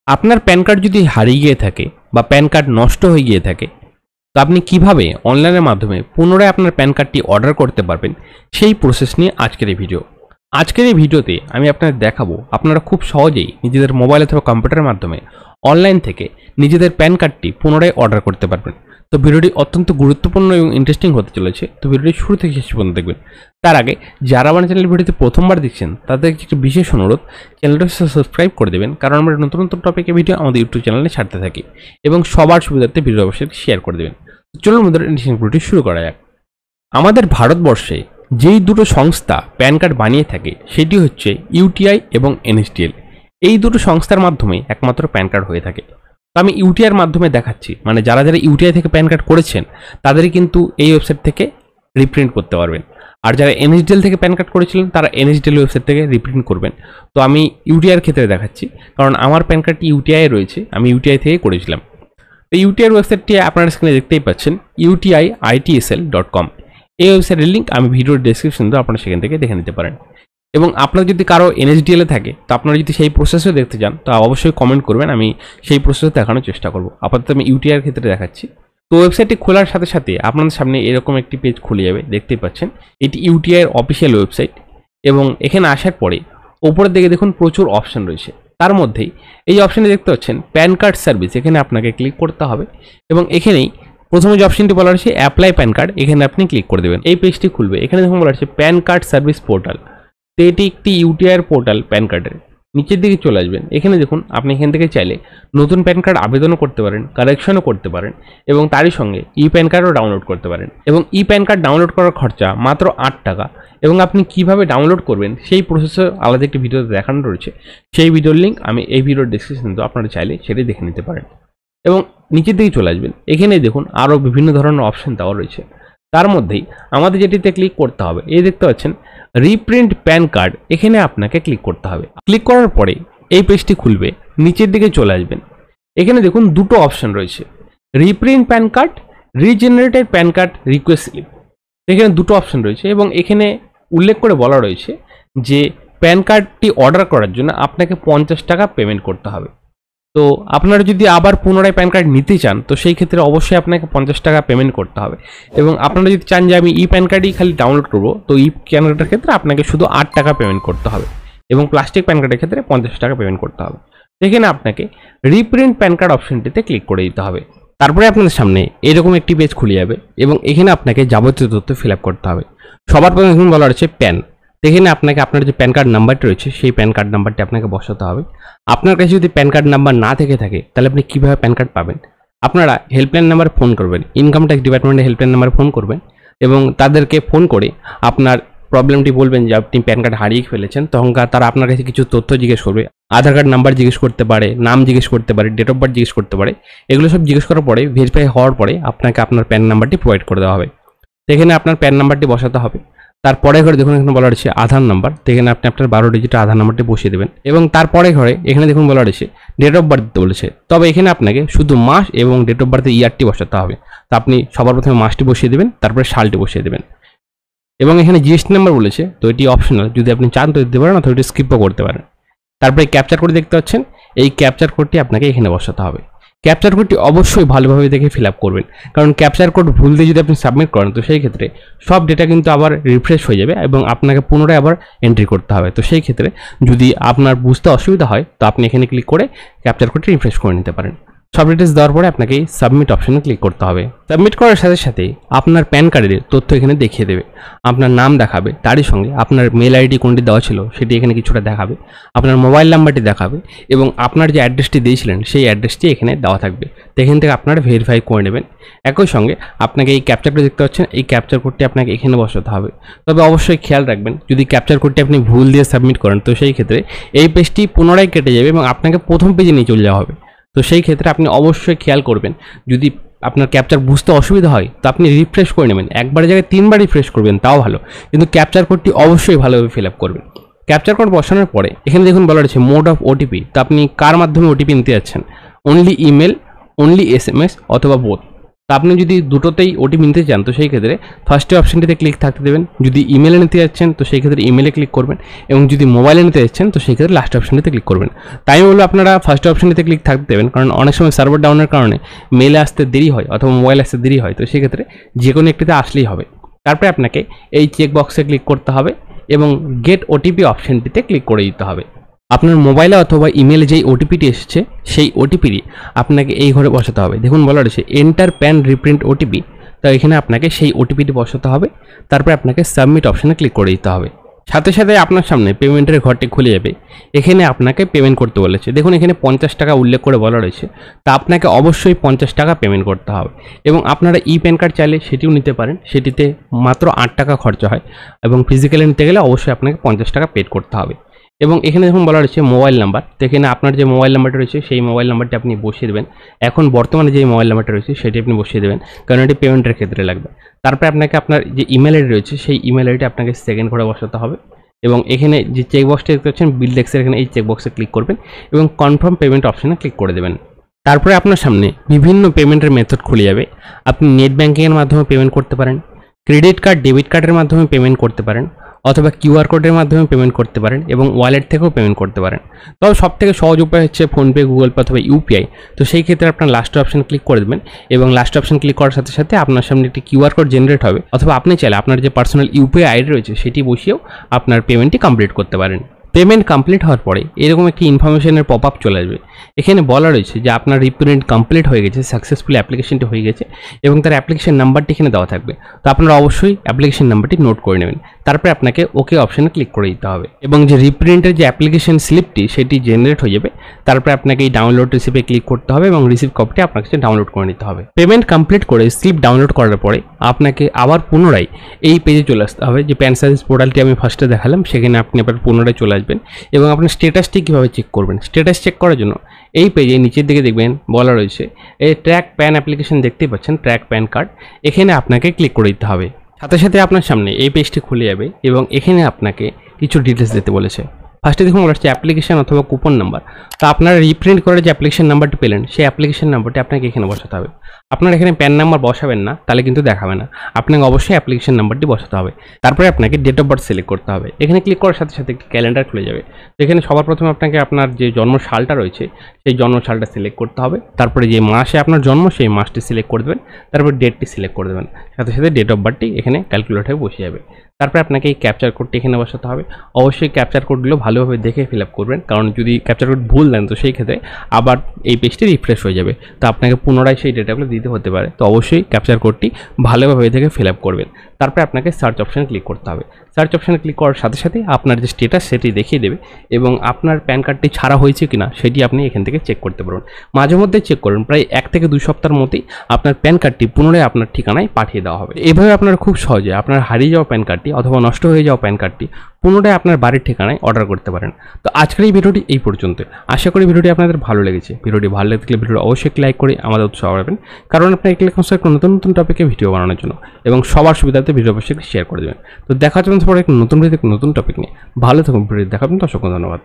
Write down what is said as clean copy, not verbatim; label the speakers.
Speaker 1: আপনার pan card যদি হারিয়ে গিয়ে থাকে বা প্যান কার্ড নষ্ট হয়ে গিয়ে থাকে, তো আপনি কিভাবে অনলাইনের মাধ্যমে পুনরায় আপনার প্যান কার্ডটি অর্ডার করতে পারবেন সেই প্রসেস নিয়ে আজকের এই ভিডিও। আজকের এই ভিডিওতে আমি আপনাদের দেখাবো আপনারা খুব সহজেই নিজেদের মোবাইল অথবা কম্পিউটারের মাধ্যমে অনলাইন থেকে নিজেদের প্যান কার্ডটি পুনরায় অর্ডার করতে পারবেন। তো ভিডিওটি অত্যন্ত গুরুত্বপূর্ণ এবং ইন্টারেস্টিং হতে চলেছে, তো ভিডিওটি শুরু থেকে শেষ পর্যন্ত দেখবেন। তার আগে যারা আমার চ্যানেল ভিডিওতে প্রথমবার দেখছেন তাদের একটি বিশেষ অনুরোধ, চ্যানেলটি সাবস্ক্রাইব করে দেবেন, কারণ আমরা নতুন নতুন টপিকের ভিডিও আমাদের ইউটিউব চ্যানেলে ছাড়তে থাকি এবং সবার সুবিধার্থে ভিডিও অবশ্যই শেয়ার করে দেবেন। চলুন আমাদের ভিডিওটি শুরু করা যাক। আমাদের ভারতবর্ষে যেই দুটো সংস্থা প্যান কার্ড বানিয়ে থাকে সেটি হচ্ছে ইউটিআই এবং এনএসডিএল। এই দুটো সংস্থার মাধ্যমে একমাত্র প্যান কার্ড হয়ে থাকে। তো আমি ইউটিআইয়ের মাধ্যমে দেখাচ্ছি, মানে যারা যারা ইউটিআই থেকে প্যান কার্ড করেছেন তাদেরই কিন্তু এই ওয়েবসাইট থেকে রিপ্রিন্ট করতে পারবেন, আর যারা এনএসডিএল থেকে প্যান কার্ড করেছিলেন তারা এনএসডিএল ওয়েবসাইট থেকে রিপ্রিন্ট করবেন। তো আমি ইউটিআইয়ের ক্ষেত্রে দেখাচ্ছি, কারণ আমার প্যান কার্ডটি ইউটিআই রয়েছে, আমি ইউটিআই থেকে করেছিলাম। তো ইউটিআইয়ের ওয়েবসাইটটি আপনারা স্ক্রিনে দেখতেই পাচ্ছেন, utiitsl.com। এই ওয়েবসাইটের লিঙ্ক আমি ভিডিওর ডেসক্রিপশন দেবো, আপনারা সেখান থেকে দেখে নিতে পারেন। এবং আপনার যদি কারো এনএসডিএলে থাকে, তো আপনারা যদি সেই প্রসেসও দেখতে চান তো অবশ্যই কমেন্ট করবেন, আমি সেই প্রসেস দেখানোর চেষ্টা করব। আপাতত আমি ইউটিআইয়ের ক্ষেত্রে দেখাচ্ছি। তো ওয়েবসাইটটি খোলার সাথে সাথে আপনাদের সামনে এরকম একটি পেজ খুলে যাবে, দেখতেই পাচ্ছেন এটি ইউটিআইয়ের অফিসিয়াল ওয়েবসাইট। এবং এখানে আসার পরে ওপরের দিকে দেখুন প্রচুর অপশন রয়েছে, তার মধ্যেই এই অপশানে দেখতে পাচ্ছেন প্যান কার্ড সার্ভিস, এখানে আপনাকে ক্লিক করতে হবে। এবং এখানেই প্রথমে যে অপশনটি বলা রয়েছে অ্যাপ্লাই প্যান কার্ড, এখানে আপনি ক্লিক করে দেবেন। এই পেজটি খুলবে, এখানে দেখুন বলা রয়েছে প্যান কার্ড সার্ভিস পোর্টাল। তো এটি একটি ইউটিআইয়ের পোর্টাল প্যান কার্ডের। নিচের দিকে চলে আসবেন, এখানে দেখুন আপনি এখান থেকে চাইলে নতুন প্যান কার্ড আবেদনও করতে পারেন, কারেকশনও করতে পারেন এবং তারই সঙ্গে ই প্যান কার্ডও ডাউনলোড করতে পারেন। এবং ই প্যান কার্ড ডাউনলোড করার খরচা মাত্র 8 টাকা। এবং আপনি কিভাবে ডাউনলোড করবেন সেই প্রসেসে আলাদা একটি ভিডিওতে দেখানো রয়েছে, সেই ভিডিওর লিঙ্ক আমি এই ভিডিওর ডেসক্রিপশনে দেবো, আপনারা চাইলে সেটাই দেখে নিতে পারেন। এবং নিচের দিকে চলে আসবেন, এখানে দেখুন আরও বিভিন্ন ধরনের অপশন দেওয়া রয়েছে, তার মধ্যেই আমাদের যেটিতে ক্লিক করতে হবে, এই দেখতে পাচ্ছেন রিপ্রিন্ট প্যান কার্ড, এখানে আপনাকে ক্লিক করতে হবে। ক্লিক করার পরে এই পেজটি খুলবে, নিচের দিকে চলে আসবেন, এখানে দেখুন দুটো অপশন রয়েছে, reprint PAN card, regenerated PAN card request slip. এখানে দুটো অপশন রয়েছে এবং এখানে উল্লেখ করে বলা রয়েছে যে প্যান কার্ডটি অর্ডার করার জন্য আপনাকে 50 টাকা পেমেন্ট করতে হবে। তো আপনারা যদি আবার পুনরায় প্যান কার্ড নিতে চান তো সেই ক্ষেত্রে অবশ্যই আপনাকে 50 টাকা পেমেন্ট করতে হবে। এবং আপনারা যদি চান যে আমি ই প্যান কার্ডই খালি ডাউনলোড করবো, তো ই প্যান কার্ডের ক্ষেত্রে আপনাকে শুধু 8 টাকা পেমেন্ট করতে হবে এবং প্লাস্টিক প্যান কার্ডের ক্ষেত্রে 50 টাকা পেমেন্ট করতে হবে। এখানে আপনাকে রিপ্রিন্ট প্যান কার্ড অপশনটিতে ক্লিক করে দিতে হবে। তারপরে আপনাদের সামনে এরকম একটি পেজ খুলে যাবে এবং এখানে আপনাকে যাবতীয় তথ্য ফিল আপ করতে হবে। সবার প্রথমে এখন বলা রয়েছে প্যান, এখানে আপনাকে আপনার যে প্যান কার্ড নাম্বারটি রয়েছে সেই প্যান কার্ড নাম্বারটি আপনাকে বসাতে হবে। আপনার কাছে যদি প্যান কার্ড নাম্বার না থেকে থাকে তাহলে আপনি কীভাবে প্যান কার্ড পাবেন? আপনারা হেল্পলাইন নাম্বারে ফোন করবেন, ইনকাম ট্যাক্স ডিপার্টমেন্টের হেল্পলাইন নাম্বারে ফোন করবেন এবং তাদেরকে ফোন করে আপনার প্রবলেমটি বলবেন যে আপনি প্যান কার্ড হারিয়ে ফেলেছেন। তখন তারা আপনার কাছে কিছু তথ্য জিজ্ঞেস করবে, আধার কার্ড নাম্বার জিজ্ঞেস করতে পারে, নাম জিজ্ঞেস করতে পারে, ডেট অফ বার্থ জিজ্ঞেস করতে পারে। এগুলো সব জিজ্ঞেস করার পরে ভেরিফাই হওয়ার পরে আপনাকে আপনার প্যান নাম্বারটি প্রোভাইড করে দেওয়া হবে। এখানে আপনার প্যান নাম্বারটি বসাতে হবে। তারপরে ঘরে দেখুন এখানে বলা রয়েছে আধার নাম্বার, এখানে আপনি আপনার 12 ডিজিটের আধার নাম্বারটি বসিয়ে দেবেন। এবং তারপরে ঘরে এখানে দেখুন বলা রয়েছে ডেট অফ বার্থ দিতে বলেছে, তবে এখানে আপনাকে শুধু মাস এবং ডেট অফ বার্থের ইয়ারটি বসাতে হবে। তো আপনি সবার প্রথমে মাসটি বসিয়ে দেবেন, তারপরে সালটি বসিয়ে দেবেন। এবং এখানে জিএসটি নাম্বার বলেছে, তো এটি অপশনাল, যদি আপনি চান তো দিতে পারেন অথবা এটি স্কিপও করতে পারেন। তারপরে ক্যাপচার কোড দেখতে পাচ্ছেন, এই ক্যাপচার কোডটি আপনাকে এখানে বসাতে হবে। ক্যাপচার কোডটি অবশ্যই ভালোভাবে দেখে ফিল আপ করবেন, কারণ ক্যাপচার কোড ভুল দিয়ে যদি আপনি সাবমিট করেন তো সেই ক্ষেত্রে সব ডেটা কিন্তু আবার রিফ্রেশ হয়ে যাবে এবং আপনাকে পুনরায় আবার এন্ট্রি করতে হবে। তো সেই ক্ষেত্রে যদি আপনার বুঝতে অসুবিধা হয় তো আপনি এখানে ক্লিক করে ক্যাপচার কোডটি রিফ্রেশ করে নিতে পারেন। সব ডিটেলস দেওয়ার পরে আপনাকে সাবমিট অপশনে ক্লিক করতে হবে। সাবমিট করার সাথে সাথে আপনার প্যান কার্ডের তথ্য এখানে দেখিয়ে দেবে, আপনার নাম দেখাবে, তারই সঙ্গে আপনার মেল আইডি কোনটি দেওয়া ছিল সেটি এখানে কিছুটা দেখাবে, আপনার মোবাইল নাম্বারটি দেখাবে এবং আপনার যে অ্যাড্রেসটি দিয়েছিলেন সেই অ্যাড্রেসটি এখানে দেওয়া থাকবে। তো এখান থেকে আপনারা ভেরিফাই করে নেবেন। একই সঙ্গে আপনাকে এই ক্যাপচারটা দেখতে পাচ্ছেন, এই ক্যাপচার কোডটি আপনাকে এখানে বসাতে হবে। তবে অবশ্যই খেয়াল রাখবেন, যদি ক্যাপচার কোডটি আপনি ভুল দিয়ে সাবমিট করেন তো সেই ক্ষেত্রে এই পেজটি পুনরায় কেটে যাবে এবং আপনাকে প্রথম পেজে নিয়ে চলে যাওয়া হবে। তো সেই ক্ষেত্রে আপনি অবশ্যই খেয়াল করবেন, যদি আপনার ক্যাপচার বুঝতে অসুবিধা হয় তো আপনি রিফ্রেশ করে নেবেন, একবারের জায়গায় 3বার রিফ্রেশ করবেন তাও ভালো, কিন্তু ক্যাপচার কোডটি অবশ্যই ভালোভাবে ফিল আপ করবেন। ক্যাপচার কোড বসানোর পরে এখানে দেখুন বলা রয়েছে মোড অফ ওটিপি, তো আপনি কার মাধ্যমে ওটিপি নিতে যাচ্ছেন, অনলি ইমেল, অনলি SMS অথবা বোথ। তো আপনি যদি দুটোতেই ওটিপি নিতে চান তো সেই ক্ষেত্রে ফার্স্টে অপশানটিতে ক্লিক থাকতে দেবেন। যদি ইমেলে নিতে যাচ্ছেন তো সেই ক্ষেত্রে ইমেলে ক্লিক করবেন, এবং যদি মোবাইলে নিতে যাচ্ছেন তো সেই ক্ষেত্রে লাস্ট অপশানটিতে ক্লিক করবেন। তাই বলবো আপনারা ফার্স্ট অপশানটিতে ক্লিক থাকতে দেবেন, কারণ অনেক সময় সার্ভার ডাউনের কারণে মেলে আসতে দেরি হয় অথবা মোবাইল আসতে দেরি হয়, তো সেক্ষেত্রে যে কোনো একটিতে আসলেই হবে। তারপরে আপনাকে এই চেক বক্সে ক্লিক করতে হবে এবং গেট ওটিপি অপশানটিতে ক্লিক করে দিতে হবে। আপনার মোবাইলে অথবা ইমেলে যেই ওটিপিটি এসেছে সেই ওটিপিটি আপনাকে এই ঘরে বসাতে হবে। দেখুন বলা রয়েছে এন্টার প্যান রিপ্রিন্ট ওটিপি, তো এখানে আপনাকে সেই ওটিপিটি বসাতে হবে। তারপরে আপনাকে সাবমিট অপশানে ক্লিক করে দিতে হবে। সাথে সাথে আপনার সামনে পেমেন্টের ঘরটি খুলে যাবে। এখানে আপনাকে পেমেন্ট করতে বলেছে। দেখুন এখানে 50 টাকা উল্লেখ করে বলা রয়েছে, তা আপনাকে অবশ্যই 50 টাকা পেমেন্ট করতে হবে। এবং আপনারা ই প্যান কার্ড চাইলে সেটিও নিতে পারেন, সেটিতে মাত্র 8 টাকা খরচা হয়, এবং ফিজিক্যালি নিতে গেলে অবশ্যই আপনাকে 50 টাকা পেড করতে হবে। এবং এখানে দেখুন বলা রয়েছে মোবাইল নাম্বার, তো এখানে আপনার যে মোবাইল নাম্বারটা রয়েছে সেই মোবাইল নাম্বারটি আপনি বসিয়ে দেবেন। এখন বর্তমানে যে মোবাইল নাম্বারটা রয়েছে সেটি আপনি বসিয়ে দেবেন, কারণ এটি পেমেন্টের ক্ষেত্রে লাগবে। তারপরে আপনাকে আপনার যে ইমেল আইডি রয়েছে সেই ইমেল আইডি আপনাকে সেকেন্ড ঘরে বসাতে হবে। এবং এখানে যে চেকবক্সটা দেখতে পাচ্ছেন বিলডেক্সের, এখানে এই চেকবক্সে ক্লিক করবেন এবং কনফার্ম পেমেন্ট অপশানে ক্লিক করে দেবেন। তারপরে আপনার সামনে বিভিন্ন পেমেন্টের মেথড খুলে যাবে। আপনি নেট ব্যাঙ্কিংয়ের মাধ্যমে পেমেন্ট করতে পারেন, ক্রেডিট কার্ড ডেবিট কার্ডের মাধ্যমে পেমেন্ট করতে পারেন, অথবা কিউআর কোডের মাধ্যমে পেমেন্ট করতে পারেন, এবং ওয়ালেট থেকেও পেমেন্ট করতে পারেন। তবে সবথেকে সহজ উপায় হচ্ছে ফোনপে, গুগল পে অথবা ইউপিআই। তো সেই ক্ষেত্রে আপনার লাস্ট অপশান ক্লিক করে দেবেন, এবং লাস্ট অপশান ক্লিক করার সাথে সাথে আপনার সামনে একটি কিউআর কোড জেনারেট হবে, অথবা আপনি চাইলে আপনার যে পার্সোনাল ইউপিআই আইডি রয়েছে সেটি বসিয়েও আপনার পেমেন্টটি কমপ্লিট করতে পারেন। পেমেন্ট কমপ্লিট হওয়ার পরে এরকম একটি ইনফরমেশনের পপ আপ চলে আসবে। এখানে বলা রয়েছে যে আপনার রিপ্রিন্ট কমপ্লিট হয়ে গেছে, সাকসেসফুলি অ্যাপ্লিকেশনটি হয়ে গেছে, এবং তার অ্যাপ্লিকেশন নাম্বারটি এখানে দেওয়া থাকবে। তো আপনারা অবশ্যই অ্যাপ্লিকেশন নাম্বারটি নোট করে নেবেন। তারপরে আপনাকে ওকে অপশানে ক্লিক করে দিতে হবে, এবং যে রিপ্রিন্টের যে অ্যাপ্লিকেশন স্লিপটি সেটি জেনারেট হয়ে যাবে। তারপরে আপনাকে এই ডাউনলোড রিসিপে ক্লিক করতে হবে এবং রিসিভ কপিটি আপনার কাছে ডাউনলোড করে নিতে হবে। পেমেন্ট কমপ্লিট করে স্লিপ ডাউনলোড করার পরে আপনাকে আবার পুনরায় এই পেজে চলে আসতে হবে। যে প্যান সার্ভিস পোর্টালটি আমি ফার্স্টে দেখালাম সেখানে আপনি আবার পুনরায় চলে আসবেন, এবং আপনার স্ট্যাটাসটি কীভাবে চেক করবেন। স্ট্যাটাস চেক করার জন্য এই পেজে নিচের দিকে দেখবেন বলা রয়েছে এই ট্র্যাক প্যান অ্যাপ্লিকেশন, দেখতেই পাচ্ছেন ট্র্যাক প্যান কার্ড, এখানে আপনাকে ক্লিক করে দিতে হবে। সাথে সাথে আপনার সামনে এই পেজটি খুলে যাবে, এবং এখানে আপনাকে কিছু ডিটেলস দিতে বলেছে। ফার্স্টে দেখুন বলা হচ্ছে অ্যাপ্লিকেশন অথবা কুপন নাম্বার। তো আপনারা রিপ্রিন্ট করে যে অ্যাপ্লিকেশন নাম্বারটি পেলেন সেই অ্যাপ্লিকেশন নাম্বারটি আপনাকে এখানে বসাতে হবে। আপনারা এখানে প্যান নাম্বার বসাবেন না, তাহলে কিন্তু দেখাবে না। আপনাকে অবশ্যই অ্যাপ্লিকেশন নাম্বারটি বসাতে হবে। তারপরে আপনাকে ডেট অফ বার্থ সিলেক্ট করতে হবে। এখানে ক্লিক করার সাথে সাথে একটি ক্যালেন্ডার খুলে যাবে। তো এখানে সবার প্রথমে আপনাকে আপনার যে জন্মসালটা রয়েছে সেই জন্মসালটা সিলেক্ট করতে হবে। তারপরে যে মাসে আপনার জন্ম সেই মাসটি সিলেক্ট করে দেবেন, তারপর ডেটটি সিলেক্ট করে দেবেন, সাথে সাথে ডেট অফ বার্থটি এখানে ক্যালকুলেটরে বসে যাবে। তারপরে আপনাকে এই ক্যাপচার কোডটি এখানে বসাতে হবে। অবশ্যই ক্যাপচার কোডগুলো ভালোভাবে দেখে ফিল আপ করবেন, কারণ যদি ক্যাপচার কোড ভুল দেন তো সেই ক্ষেত্রে আবার এই পেজটি রিফ্রেশ হয়ে যাবে, তো আপনাকে পুনরায় সেই ডেটাগুলো দিতে হতে পারে। তো অবশ্যই ক্যাপচার কোডটি ভালোভাবে দেখে ফিল আপ করবেন। তারপরে আপনাকে সার্চ অপশানে ক্লিক করতে হবে। সার্চ অপশানে ক্লিক করার সাথে সাথে আপনার যে স্ট্যাটাস সেটি দেখিয়ে দেবে, এবং আপনার প্যান কার্ডটি ছাড়া হয়েছে কিনা সেটি আপনি এখান থেকে চেক করতে পারবেন। মাঝে মধ্যে চেক করুন, প্রায় 1 থেকে 2 সপ্তাহের মধ্যেই আপনার প্যান কার্ডটি পুনরায় আপনার ঠিকানায় পাঠিয়ে দেওয়া হবে। এভাবে আপনারা খুব সহজে আপনার হারিয়ে যাওয়া প্যান কার্ডটি অথবা নষ্ট হয়ে যাওয়া প্যান কার্ডটি পুনরায় আপনার বাড়ির ঠিকানায় অর্ডার করতে পারেন। তো আজকের এই ভিডিওটি এই পর্যন্ত। আশা করি ভিডিওটি আপনাদের ভালো লেগেছে। ভিডিওটি ভালো লাগলে ভিডিওটি অবশ্যই লাইক করে আমাদের উৎসাহ করবেন, কারণ আপনি এই ক্লিক করছেন নতুন নতুন টপিকে ভিডিও বানানোর জন্য, এবং সবার সুবিধার্থে ভিডিও অবশ্যই শেয়ার করে দেবেন। তো দেখা হচ্ছে পরে এক নতুন ভিডিও নতুন টপিক নিয়ে। ভালো থাকুন, ভিডিও দেখাবেন। তো অসংখ্য ধন্যবাদ।